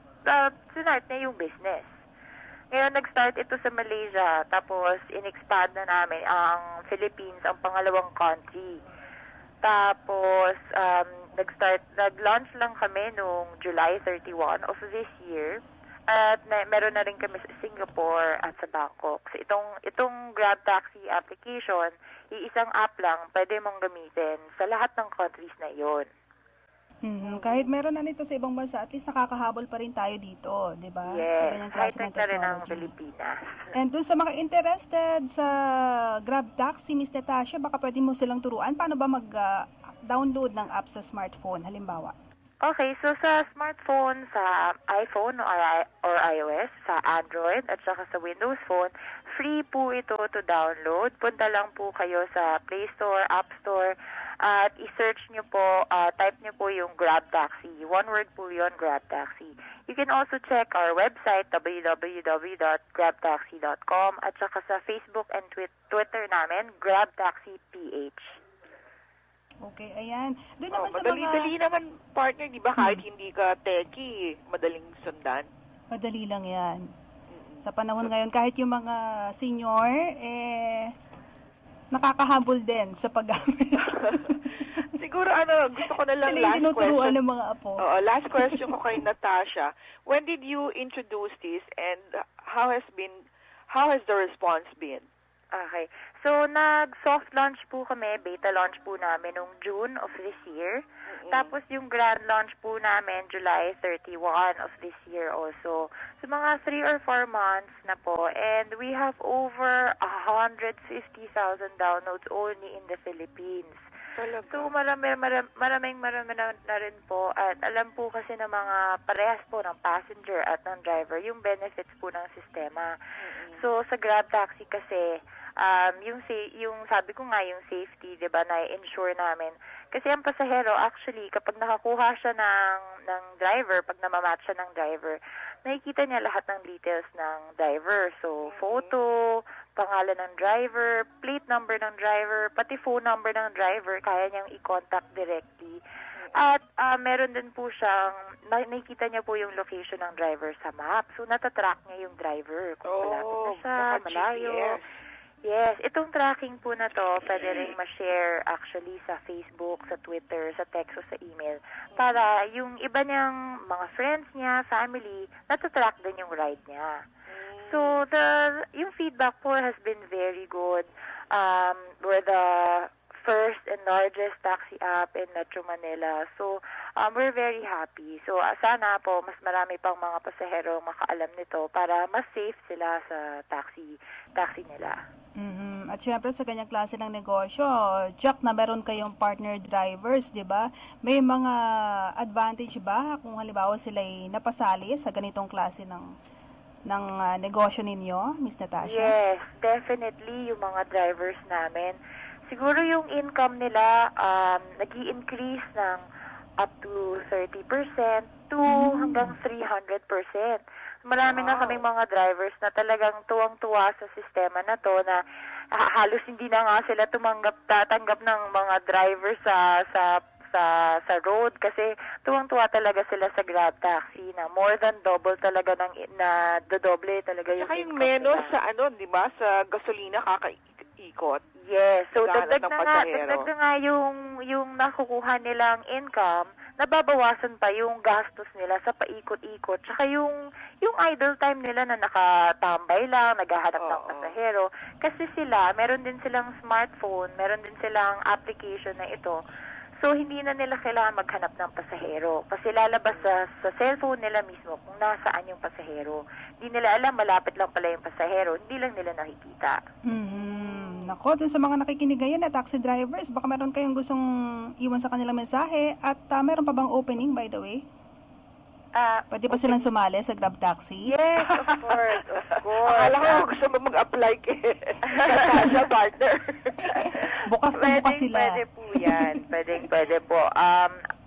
sinart niya yung business. Ngayon, nag-start ito sa Malaysia, tapos in-expand na namin ang Philippines, ang pangalawang country. Tapos, nag-launch lang kami noong July 31 of this year. At meron na rin kami sa Singapore at sa Bangkok. So, itong Grab Taxi application, iisang app lang, pwede mong gamitin sa lahat ng countries na iyon. Kahit meron na nito sa ibang bansa, at least nakakahabol pa rin tayo dito, di ba? Sa Yes, ganyang klase ng high-tech na rin ang technology. Pilipinas. And dun sa mga interested sa Grab Taxi, Miss Natasha, baka pwede mo silang turuan. Paano ba mag-download ng app sa smartphone, halimbawa? Okay, so sa smartphone, sa iPhone or iOS, sa Android at saka sa Windows Phone, free po ito to download. Punta lang po kayo sa Play Store, App Store, at i-search nyo po, type nyo po yung Grab Taxi. One word po yun, Grab Taxi. You can also check our website, www.grabtaxi.com, at saka sa Facebook and Twitter namin, Grab Taxi PH. Okay, ayan. Doon naman sa Madali-dali naman, partner, di ba? Kahit hindi ka techie, madaling sundan. Madali lang yan. Sa panahon ngayon, kahit yung mga senior, nakakahabol din sa paggamit. Siguro, gusto ko na lang Sila yung tinuturuan ng mga apo. Last question ko kay Natasha. When did you introduce this and how has the response been? Okay. So, nag-soft launch po kami, beta launch po namin noong June of this year. Tapos yung grand launch po namin, July 31 of this year also. So, mga 3 or 4 months na po. And we have over 150,000 downloads only in the Philippines. So, maraming na rin po. At alam po kasi ng mga parehas po ng passenger at ng driver, yung benefits po ng sistema. So, sa Grab Taxi kasi, yung sabi ko nga, yung safety, di ba, na-ensure namin. Kasi ang pasahero, actually, kapag nakakuha siya ng driver, pag namamatch siya ng driver, nakikita niya lahat ng details ng driver. So, photo, pangalan ng driver, plate number ng driver, pati phone number ng driver, kaya niyang i-contact directly. At meron din po siyang, nakikita niya po yung location ng driver sa map. So, natatrack niya yung driver. Kung malapit na siya, malayo. GPS. Yes, itong tracking po na to, pwede rin ma-share actually sa Facebook, sa Twitter, sa text o sa email. Para yung iba niyang mga friends niya, family, natatrack din yung ride niya. So, yung feedback po has been very good. We're the first and largest taxi app in Metro Manila. So, we're very happy. So, sana po, mas marami pang mga pasahero makaalam nito para mas safe sila sa taxi nila. At syempre sa ganyang klase ng negosyo, Jack, na meron kayong partner drivers, di ba? May mga advantage ba kung halimbawa sila'y napasali sa ganitong klase ng negosyo ninyo, Miss Natasha? Yes, definitely yung mga drivers namin. Siguro yung income nila nag-i-increase ng up to 30% to hanggang 300%. Marami na kaming mga drivers na talagang tuwang-tuwa sa sistema na to na halos hindi na nga sila tatanggap ng mga driver sa road kasi tuwang-tuwa talaga sila sa Grab Taxi na more than double talaga na dodoble talaga yung Saka yung income menos nila. sa di ba, sa gasolina kakaikot. Yes, so Naghahanap dagdag ng na nga, pasahero. dagdag na nga yung nakukuha nilang income, nababawasan pa yung gastos nila sa paikot-ikot, tsaka yung idle time nila na nakatambay lang, naghahanap ng pasahero. Kasi sila, meron din silang smartphone, meron din silang application na ito. So, hindi na nila kailangan maghanap ng pasahero. Kasi lalabas sa cellphone nila mismo kung nasaan yung pasahero. Hindi nila alam, malapit lang pala yung pasahero. Hindi lang nila nakikita. Nako, dun sa mga nakikinig ngayon na taxi drivers, baka meron kayong gustong iwan sa kanilang mensahe at meron pa bang opening, by the way? Pwede ba silang sumali sa Grab Taxi? Yes, of course, of course. Akala ko gusto mo mag-apply kay Kasha partner. Bukas na bukas sila. Pwede po yan. Pwede po.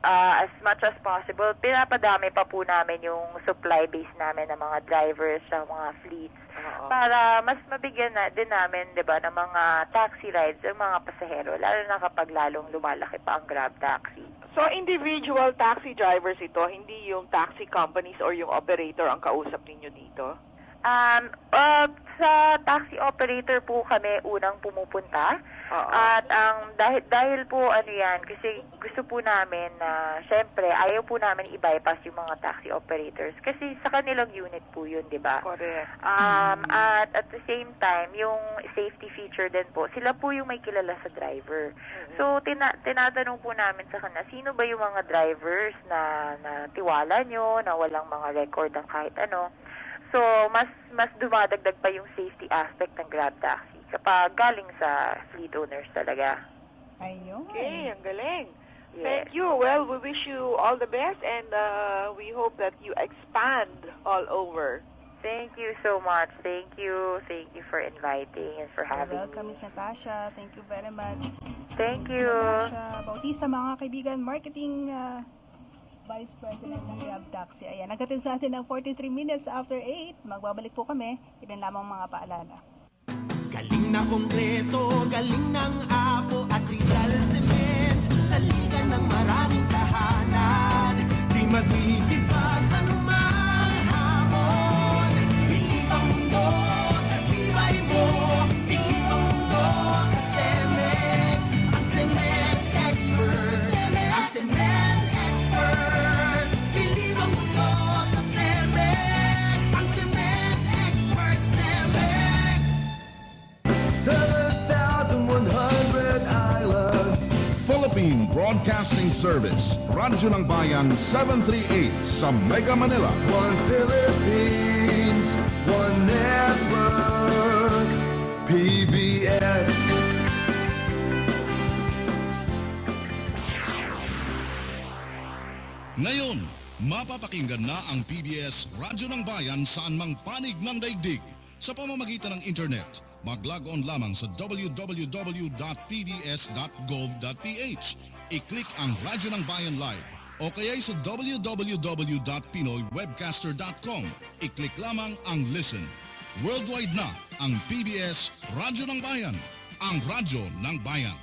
As much as possible, pinapadami pa po namin yung supply base namin ng mga drivers sa mga fleets para mas mabigyan na din namin, 'di ba, ng mga taxi rides ng mga pasahero, lalo na kapag lalong lumalaki pa ang Grab Taxi. So, individual taxi drivers ito, hindi yung taxi companies or yung operator ang kausap ninyo dito? Sa taxi operator po kami unang pumupunta. At dahil po kasi gusto po namin na syempre ayaw po namin i-bypass yung mga taxi operators kasi sa kanilang unit po yun, 'di ba? Correct. At the same time, yung safety feature din po, sila po yung may kilala sa driver. So tinatanong po namin sa kanila, sino ba yung mga drivers na tiwala nyo, na walang mga record ng kahit ano. So, mas dumadagdag pa yung safety aspect ng Grab Taxi kapag galing sa fleet owners talaga. Ayun. Okay, ang galing. Yes. Thank you. Well, we wish you all the best and we hope that you expand all over. Thank you so much. Thank you. Thank you for inviting and for having Welcome, me. Miss Natasha. Thank you very much. Thank Miss you. Natasha Bautista, mga kaibigan, marketing Vice President ng Grab Taxi. Ayan, nagkatid sa atin ng 43 minutes after 8. Magbabalik po kami. Ilan lamang mga paalala. Galing na konkreto, galing ng Apo at Rizal Cement. Sa liga ng maraming tahanan, di magtitipag anumang hamon. Pilit ang mundo sa tibay mo, pilit ang mundo sa Cemex. Ang Cement Expert, ang Cement Expert. Pilit ang mundo sa Cemex, ang Cement Expert, Cemex. 7,100 islands. Philippine Broadcasting Service, Radyo ng Bayan 738 sa Mega Manila. One Philippines, one network. PBS. Ngayon, mapapakinggan na ang PBS Radyo ng Bayan saan mang panig ng daigdig sa pamamagitan ng internet. Mag-log on lamang sa www.pbs.gov.ph. I-click ang Radyo ng Bayan Live o kaya sa www.pinoywebcaster.com. I-click lamang ang Listen. Worldwide na ang PBS Radyo ng Bayan, ang radyo ng bayan.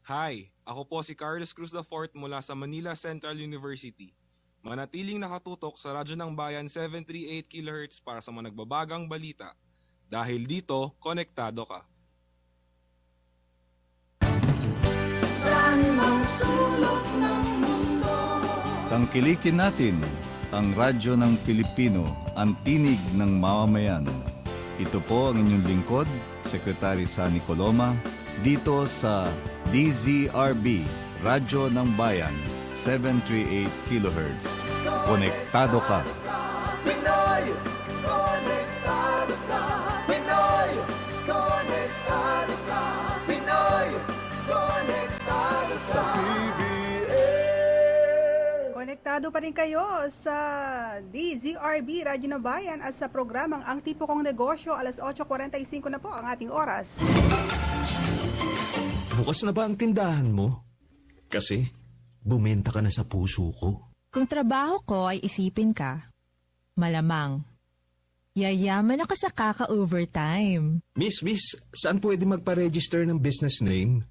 Hi, ako po si Carlos Cruz IV mula sa Manila Central University. Manatiling nakatutok sa Radyo ng Bayan 738 kHz para sa mga nagbabagang balita. Dahil dito, konektado ka. Tangkilikin natin ang radyo ng Pilipino, ang tinig ng mamamayan. Ito po ang inyong lingkod, Secretary Sunny Coloma, dito sa DZRB, Radyo ng Bayan, 738 kHz. Konektado ka. Pinoy, konektado ka. Pinoy, konektado ka. Pinoy, konektado sa PBS. Konektado pa rin kayo sa DZRB Radyo ng Bayan at sa programang Ang Tipo Kong Negosyo. Alas 8:45 na po ang ating oras. Bukas na ba ang tindahan mo? Kasi bumenta ka na sa puso ko. Kung trabaho ko ay isipin ka, malamang, yayaman ako sa kaka-overtime. Miss, saan pwede magpa-register ng business name?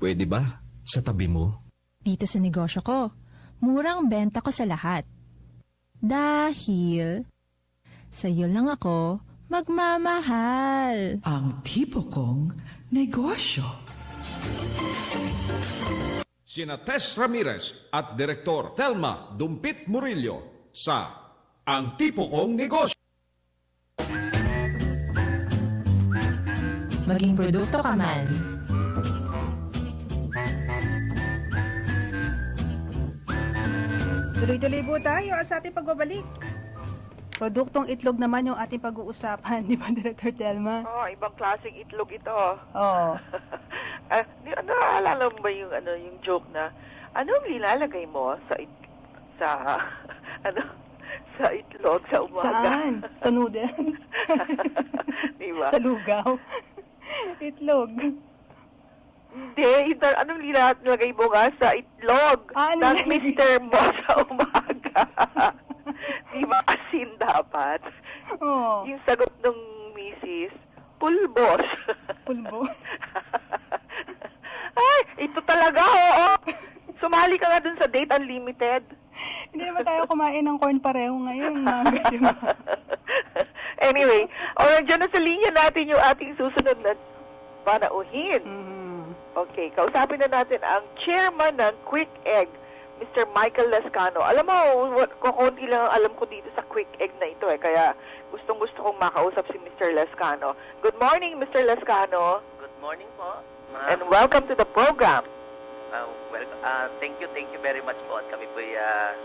Pwede ba? Sa tabi mo? Dito sa negosyo ko, murang benta ko sa lahat. Dahil, sa'yo lang ako magmamahal. Ang tipo kong negosyo. Sina Tess Ramirez at Direktor Telma Dumpit Murillo sa Ang Tipo Kong Negosyo. Maging produkto ka man. Tuloy-tuloy po tayo at sa ating pagbabalik. Produktong itlog naman yung ating pag-uusapan, di ba, Director Telma? Ibang klaseng itlog ito. Oo. Naalala mo ba yung joke na anong nilalagay mo sa sa itlog sa umaga? Saan? Sa noodles? Diba? Sa lugaw? Itlog. Hindi, anong nilalagay mo nga sa itlog ng Mr. Mo sa umaga? Diba asin dapat? Oh. Yung sagot ng misis, pulbos. Pulbos? Ay, ito talaga, oo. Sumali ka nga dun sa Date Unlimited. Hindi naman tayo kumain ng corn pareho ngayon. Anyway, dyan na sa linya natin yung ating susunod na panauhin. Okay, kausapin na natin ang chairman ng Quick Egg, Mr. Michael Lescano. Alam mo, kukunti lang ang alam ko dito sa Quick Egg na ito kaya gustong-gusto kong makausap si Mr. Lescano. Good morning, Mr. Lescano. Good morning po, ma'am. And welcome to the program. Thank you very much po. At kami po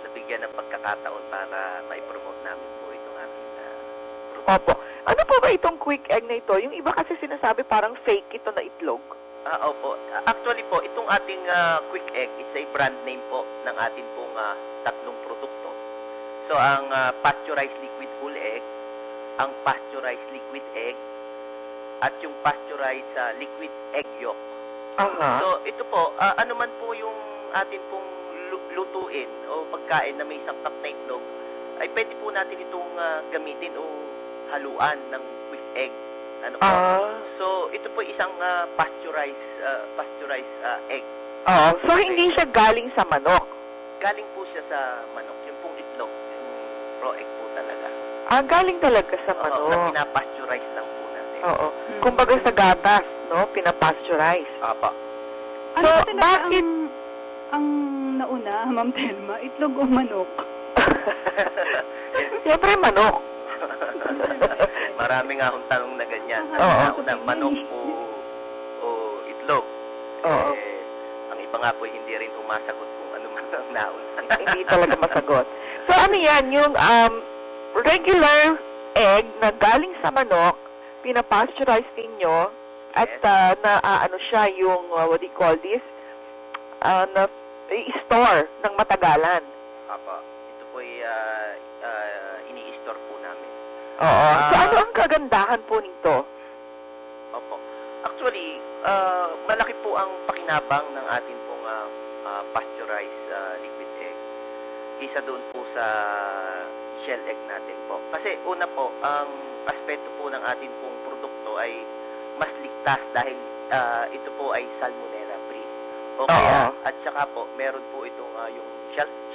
nabigyan ng pagkakataon para ma-promote namin po itong aming product. Opo. Ano po ba itong Quick Egg na ito? Yung iba kasi sinasabi parang fake ito na itlog. Opo. Actually po, itong ating Quick Egg is a brand name po ng ating pong tatlong produkto. So, ang pasteurized liquid whole egg, ang pasteurized liquid egg, at yung pasteurized liquid egg yolk. So, ito po, ano man po yung atin pong lutuin o pagkain na may sampak na itlog, ay pwede po natin itong gamitin o haluan ng Quick Egg. Ano po? So, ito po isang pasteurized egg. So hindi siya galing sa manok? Galing po siya sa manok. Yung pong itlog, yung raw egg po talaga. Galing talaga sa manok? Oo, na pinapasteurize lang po natin. Oo. Kumbaga sa gatas, no? Pinapasteurize. Opo. So, bakit? Ang nauna, Ma'am Telma, itlog o manok? Siyempre manok. Marami nga akong tanong na ganyan. Nauna, manok o itlog. Ang iba nga po hindi rin umasagot kung ano man ang nauna. Hindi talaga masagot. So ano yan, yung regular egg na galing sa manok, pinapasteurize ninyo at ano siya yung, what do you call this? Na i-store ng matagalan. Apo. Ito po ini-store po namin. Oo. So ano ang kagandahan po nito? Opo. Actually, malaki po ang pakinabang ng atin pong pasteurized liquid egg. Isa doon po sa shell egg natin po. Kasi una po, ang aspeto po ng atin pong produkto ay mas ligtas dahil ito po ay salmonella free. O kaya, at saka po, meron po itong yung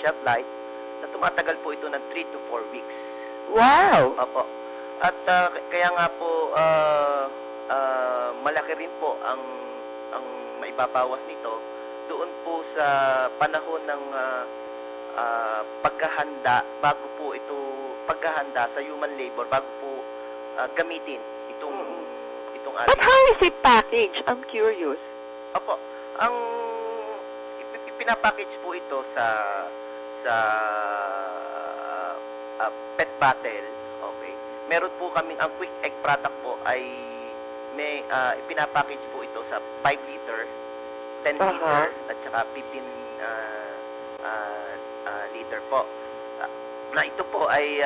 shelf life na tumatagal po ito ng 3 to 4 weeks. Wow! Opo. At kaya nga po, malaki rin po ang maibabawas nito doon po sa panahon ng paghahanda bago po ito paghahanda sa human labor bago po gamitin itong ating. But how is it packaged? I'm curious. Opo, ang pinapackage po ito sa pet bottle. Okay. Meron po kaming ang Quick Egg product po ay may pinapackage po ito sa 5 liter, 10 liter at saka 15 liter po. Na ito po ay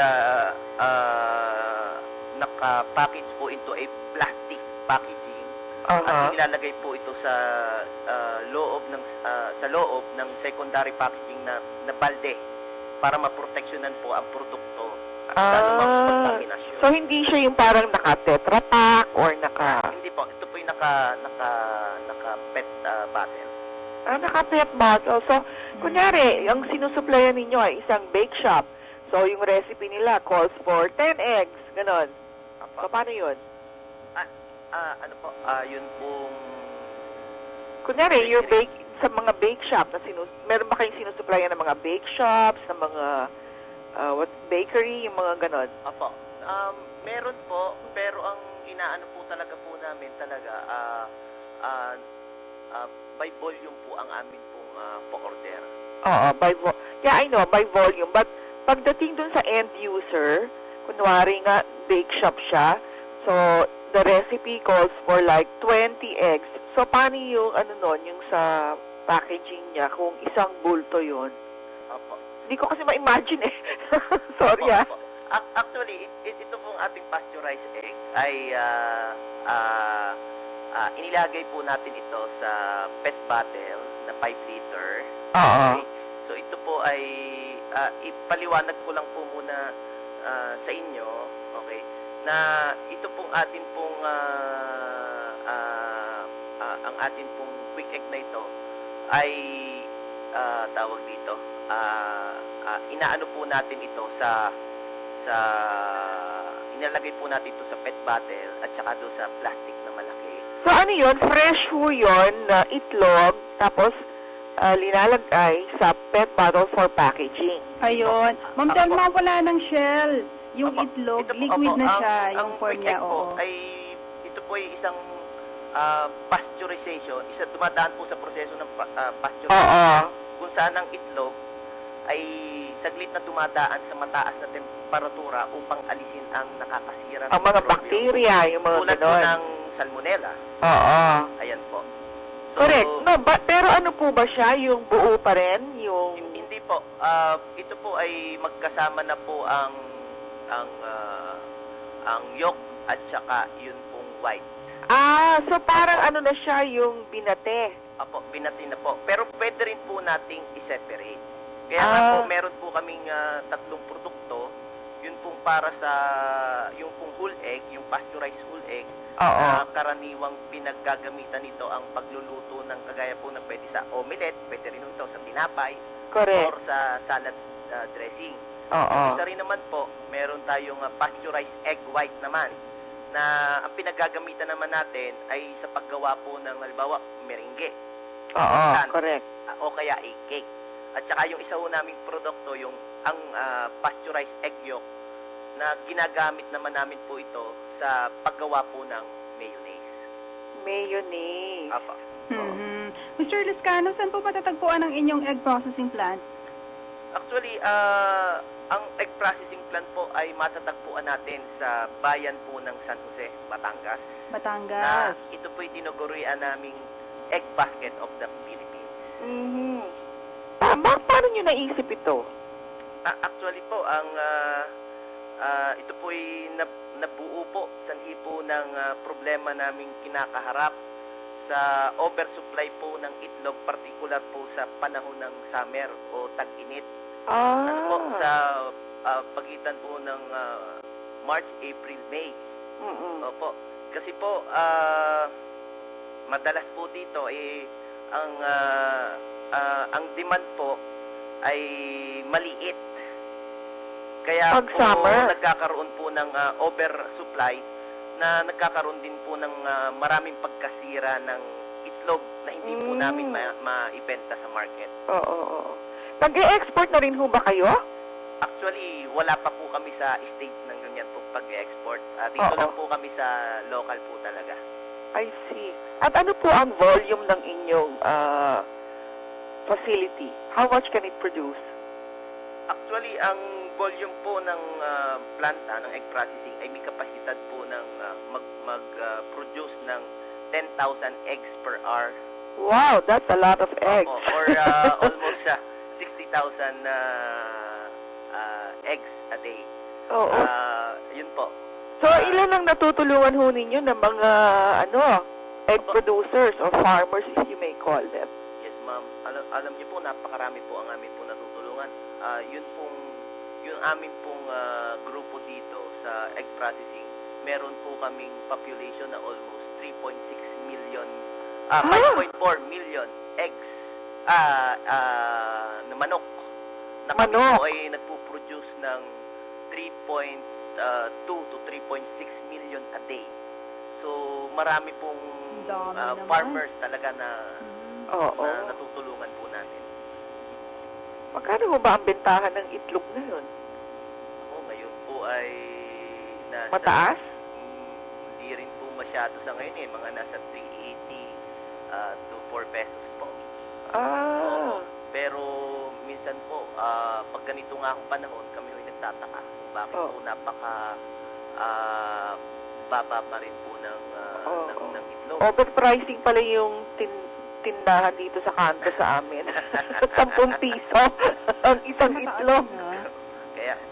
naka-package po into a plastic packaging. At ilalagay po ito sa loob ng secondary packaging na balde para maproteksyonan po ang produkto sa anumang contaminasyon. So hindi siya yung parang naka-tetra pack or Hindi po, ito po yung naka-pet bottle. Naka-pet bottle. So, kunyari, ang sinusuplayan ninyo ay isang bake shop. So, yung recipe nila calls for 10 eggs, ganon. So, paano yun? Ano po, yun pong... Kunyari, your sa mga bake shop, meron ba kayong sinusuplayan ng mga bake shops, ng mga bakery, yung mga ganon? Opo. Meron po, pero ang inaano po talaga po namin talaga, by volume po ang amin pong po-order. Oo, yeah, I know, by volume. But pagdating dun sa end user, kunwari nga, bake shop siya, so the recipe calls for like 20 eggs. So, paano yung, yung sa packaging niya, kung isang bulto yun? Opo. Hindi ko kasi ma-imagine eh. Sorry Opo. Actually, ito pong ating pasteurized egg ay inilagay po natin ito sa PET bottle na 5 liter. Oo. Okay? So, ito po ay ipaliwanag ko lang po muna sa inyo, okay, na ito pong atin pong ang atin pong quick egg na ito ay tawag dito, inaano po natin ito sa inalagay po natin ito sa PET bottle at saka doon sa plastic na malaki. So, ano yun? Fresh ho yun na itlog, tapos linalagay sa PET bottle for packaging. Ayun. Ma'am Telma, wala ng shell. Yung itlog, liquid na siya, yung form niya. Oo. Ito po ay isang pasteurization. Dumadaan po sa proseso ng pasteurization. Kung saan ang itlog ay saglit na dumadaan sa mataas na temperatura upang alisin ang nakakasira Ang mga bakterya, yung mga tulad po ganon. ng salmonella. Oo. Ayan po. So, correct. No, pero ano po ba siya? Yung buo pa rin? Hindi po. Ito po ay magkasama na po ang yolk at saka yun pong white. So parang ano na siya, yung binate. Apo, binati na po. Pero pwede rin po nating i-separate. Kaya nga po, meron po kaming 3 produkto. Yun pong para sa, yung pong whole egg, yung pasteurized whole egg, na karaniwang pinaggagamitan nito ang pagluluto ng kagaya po ng pwede sa omelette, pwede rin ito sa tinapay, correct, or sa salad dressing. Isa rin naman po, meron tayong pasteurized egg white naman, na ang pinaggagamitan naman natin ay sa paggawa po ng halimbawa merengue. Correct. O kaya a cake. At saka yung isa ho naming produkto, yung ang pasteurized egg yolk, na ginagamit naman namin po ito sa paggawa po ng mayonnaise. Mayonnaise. Apa. Mr. Liscano, saan po matatagpuan ang inyong egg processing plant? Actually, ang egg processing plant po ay matatagpuan natin sa bayan po ng San Jose, Batangas. Batangas. Na ito po'y tinugurian naming egg basket of the Philippines. Paano nyo naisip ito? Actually po, ito po'y nabuo po sanhi po ng problema naming kinakaharap sa oversupply po ng itlog, particular po sa panahon ng summer o tag-init. Ano po, sa pagitan po ng March, April, May. Opo. Kasi po, madalas po dito, ang demand po ay maliit. Kaya pag po summer, nagkakaroon po ng oversupply, na nagkakaroon din po ng maraming pagkasira ng itlog na hindi po namin maibenta sa market. Oo. Pag-e-export na rin ho ba kayo? Actually, wala pa po kami sa stage ng ganyan po pag-export. Dito lang po kami sa local po talaga. I see. At ano po ang volume ng inyong facility? How much can it produce? Actually, ang volume po ng planta, ng egg processing, ay may kapasidad po ng mag-produce ng 10,000 eggs per hour. Wow, that's a lot of eggs. Or almost 60,000 eggs a day. Yun po. So, ilan ang natutulungan ho ninyo ng mga egg producers or farmers, if you may call them? Yes, ma'am. Alam niyo po, napakarami po ang amin po natutulungan. Yung amin pong grupo dito sa egg processing, meron po kaming population na almost 3.6 million, 5.4 million eggs na manok. Na kami po ay nagpo-produce ng 3.2 2 to 3.6 million a day. So marami pong Dami naman. farmers talaga na, Oo. na natutulungan po natin. Magkano mo ba ang bentahan ng itlog ngayon? Ako ngayon po ay nasa, Mataas? Hindi rin po masyado sa ngayon eh. Mga nasa 380 to 4 pesos po. Oo. Pero minsan po, pag ganito nga akong panahon, kami ay nagtataka kung bakit po napaka baba pa rin po ng itlog. Overpricing pala yung tindahan dito sa kanto sa amin. 10 piso ang isang itlog.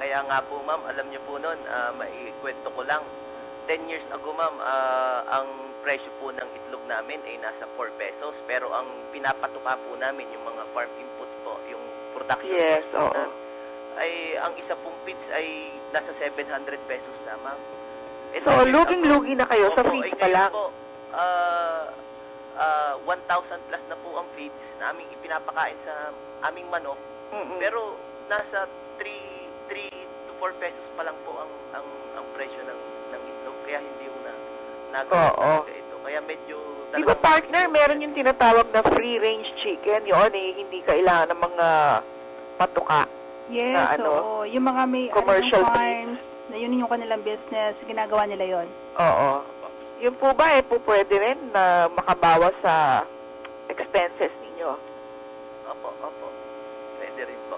Kaya nga po ma'am, alam niyo po noon, maikwento ko lang. 10 years ago ma'am, ang presyo po ng itlog namin ay nasa 4 pesos. Pero ang pinapatuka po namin, yung mga farm inputs po, yung production cost ay ang isa pong feeds ay nasa 700 pesos na ma'am. So, luging-lugi na kayo sa feeds pa lang? Po, 1,000 plus na po ang feeds na aming ipinapakain sa aming manok. Pero nasa 3 to 4 pesos pa lang po ang presyo ng itlog. Kaya hindi ko nagawa ito. Kaya medyo Di ba partner, meron yung tinatawag na free-range chicken. Yun eh, hindi kailangan ng mga patuka. Yes, na, so yung mga may commercial farms, na yun yung kanilang business, ginagawa nila yon. Oo. Yun po ba po pwede rin na makabawas sa expenses ninyo? Opo. Pwede rin po.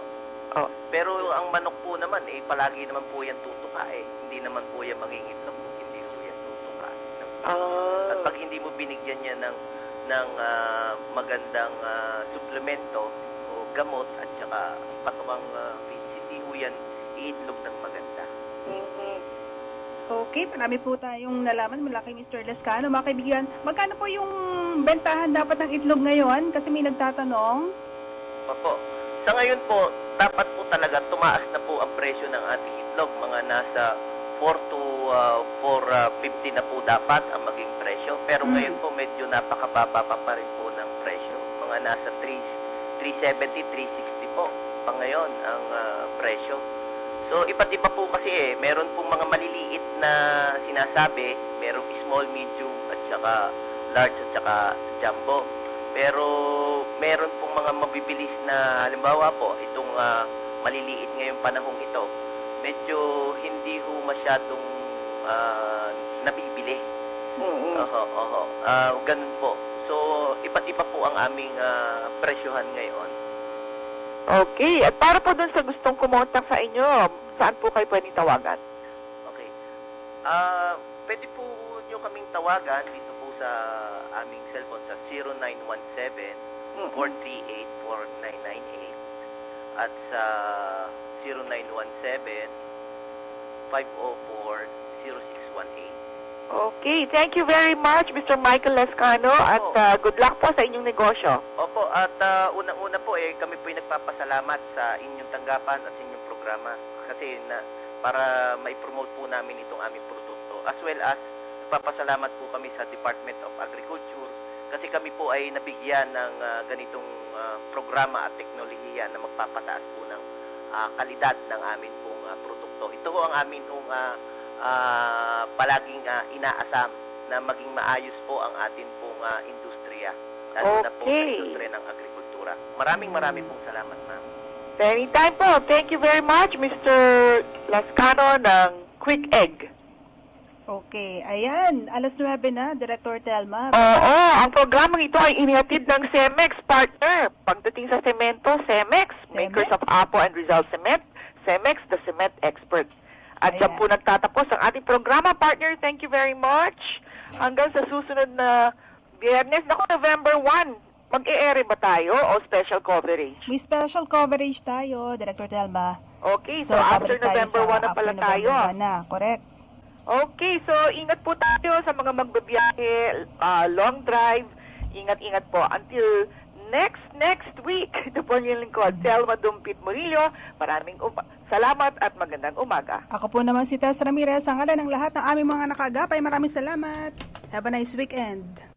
Pero ang manok po naman, palagi naman po yan tutuka eh. Hindi naman po yan mangingitlog kung hindi po yan tutuka. At pag hindi mo binigyan niya ng magandang suplemento o gamot at saka patukang feeds, hindi po yan iitlog ng maganda. Okay, marami po tayong nalaman mula kay Mr. Lescano. Mga kaibigan, magkano po yung bentahan dapat ng itlog ngayon? Kasi may nagtatanong. Opo. Sa ngayon po, dapat po talaga tumaas na po ang presyo ng ating itlog. Mga nasa 4 to 4.50 na po dapat ang maging presyo. Pero ngayon po medyo napakababa pa rin po ng presyo. Mga nasa 370, 360 po pa ngayon ang presyo. So, iba't iba po kasi meron pong mga maliliit na sinasabi, merong small, medium, at saka large, at saka jumbo. Pero, meron pong mga mabibilis na, halimbawa po, itong maliliit ngayong panahong ito, medyo hindi ho masyadong nabibili. Ganun po. So, iba't iba po ang aming presyohan ngayon. Okay. At para po dun sa gustong kumontak sa inyo, saan po kayo pwedeng tawagan? Okay. Pwede po nyo kaming tawagan dito po sa aming cellphone sa 0917-438-4998 at sa 0917-504-0618. Okay. Thank you very much, Mr. Michael Lescano, at good luck po sa inyong negosyo. Opo, at unang-una po kami po nagpapasalamat sa inyong tanggapan at sa inyong programa kasi para mai-promote po namin itong aming produkto. As well as, nagpapasalamat po kami sa Department of Agriculture kasi kami po ay nabigyan ng ganitong programa at teknolohiya na magpapataas po ng kalidad ng amin pong produkto. Ito po ang amin pong palaging inaasam na maging maayos po ang atin pong industriya. Lalo na po sa industriya ng agrikultura. Maraming pong salamat, ma'am. Anytime po. Thank you very much, Mr. Lescano ng Quick Egg. Okay, ayan. 9:00 na, Director Telma. Oo, ang programang ito ay inihatid ng CEMEX, partner. Pagdating sa semento, CEMEX, makers of Apo and Rizal Cement, CEMEX, the cement expert. At dyan po nagtatapos ang ating programa, partner. Thank you very much. Hanggang sa susunod na Biyernes. Naku, November 1. Mag-e-ere ba tayo o special coverage? May special coverage tayo, Director Telma. Okay, so after November 1 na pala tayo. Correct. Okay, so ingat po tayo sa mga magbabiyahe, long drive. Ingat-ingat po. Until next week, ito po yung lingkod, Telma Dumpit Murillo. Maraming salamat at magandang umaga. Ako po naman si Tess Ramirez, ang ngalan ng lahat ng aming mga nakaagapay. Maraming salamat. Have a nice weekend.